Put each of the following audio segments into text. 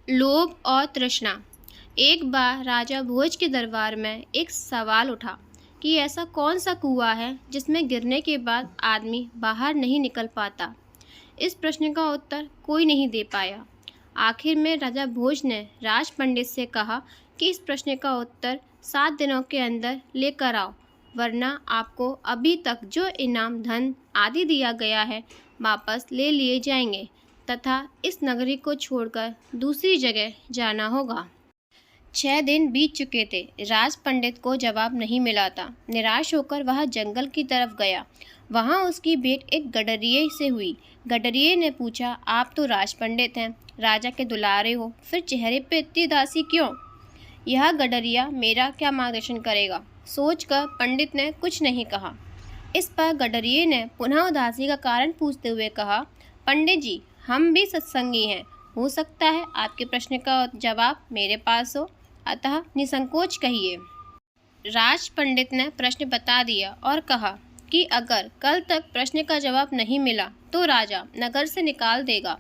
लोभ और तृष्णा। एक बार राजा भोज के दरबार में एक सवाल उठा कि ऐसा कौन सा कुआं है जिसमें गिरने के बाद आदमी बाहर नहीं निकल पाता। इस प्रश्न का उत्तर कोई नहीं दे पाया। आखिर में राजा भोज ने राज पंडित से कहा कि इस प्रश्न का उत्तर 7 दिनों के अंदर लेकर आओ, वरना आपको अभी तक जो इनाम धन आदि दिया गया है वापस ले लिए जाएंगे तथा इस नगरी को छोड़कर दूसरी जगह जाना होगा। 6 दिन बीत चुके थे। राज पंडित को जवाब नहीं मिला था। निराश होकर वह जंगल की तरफ गया। वहाँ उसकी भेंट एक गडरिये से हुई। गडरिये ने पूछा, आप तो राज पंडित हैं, राजा के दुलारे हो, फिर चेहरे पे इतनी उदासी क्यों? यह गडरिया मेरा क्या मार्गदर्शन करेगा? सोचकर पंडित ने कुछ नहीं कहा। इस पर गडरिये ने पुनः उदासी का कारण पूछते हुए कहा, पंडित जी, हम भी सत्संगी हैं, हो सकता है आपके प्रश्न का जवाब मेरे पास हो, अतः निसंकोच कहिए। राज पंडित ने प्रश्न बता दिया और कहा कि अगर कल तक प्रश्न का जवाब नहीं मिला तो राजा नगर से निकाल देगा।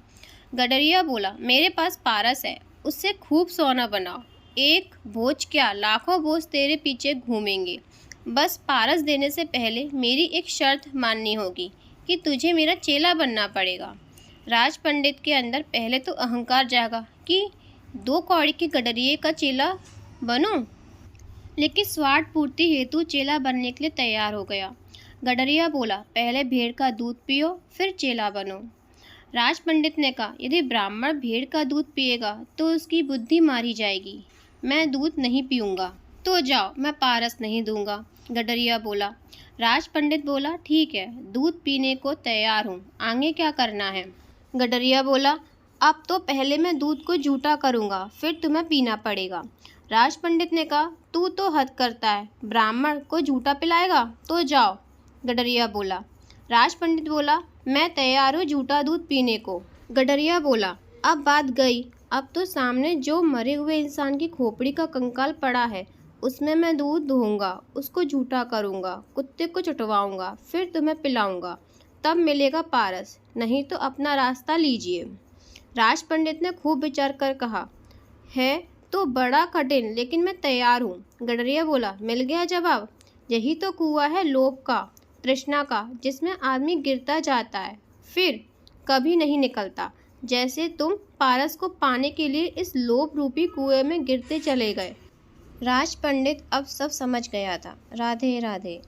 गडरिया बोला, मेरे पास पारस है, उससे खूब सोना बनाओ। एक भोज क्या, लाखों भोज तेरे पीछे घूमेंगे। बस पारस देने से पहले मेरी एक शर्त माननी होगी कि तुझे मेरा चेला बनना पड़ेगा। राज पंडित के अंदर पहले तो अहंकार जागा कि 2 कौड़ी के गडरिये का चेला बनूं, लेकिन स्वार्थ पूर्ति हेतु चेला बनने के लिए तैयार हो गया। गडरिया बोला, पहले भेड़ का दूध पियो, फिर चेला बनो। राज पंडित ने कहा, यदि ब्राह्मण भेड़ का दूध पिएगा तो उसकी बुद्धि मारी जाएगी। मैं दूध नहीं पीऊँगा। तो जाओ, मैं पारस नहीं दूंगा। गडरिया बोला। राज पंडित बोला, ठीक है, दूध पीने को तैयार हूँ, आगे क्या करना है? गडरिया बोला, अब तो पहले मैं दूध को झूठा करूँगा, फिर तुम्हें पीना पड़ेगा। राज पंडित ने कहा, तू तो हद करता है, ब्राह्मण को झूठा पिलाएगा? तो जाओ। गडरिया बोला। राज पंडित बोला, मैं तैयार हूँ झूठा दूध पीने को। गडरिया बोला, अब बात गई, अब तो सामने जो मरे हुए इंसान की खोपड़ी का कंकाल पड़ा है उसमें मैं दूध दूंगा, उसको झूठा करूँगा, कुत्ते को चुटवाऊँगा, फिर तुम्हें पिलाऊँगा, तब मिलेगा पारस, नहीं तो अपना रास्ता लीजिए। राज पंडित ने खूब विचार कर कहा, है तो बड़ा कठिन, लेकिन मैं तैयार हूँ। गडरिया बोला, मिल गया जवाब। यही तो कुआं है लोभ का, तृष्णा का, जिसमें आदमी गिरता जाता है फिर कभी नहीं निकलता, जैसे तुम पारस को पाने के लिए इस लोभ रूपी कुएं में गिरते चले गए। राज पंडित अब सब समझ गया था। राधे राधे।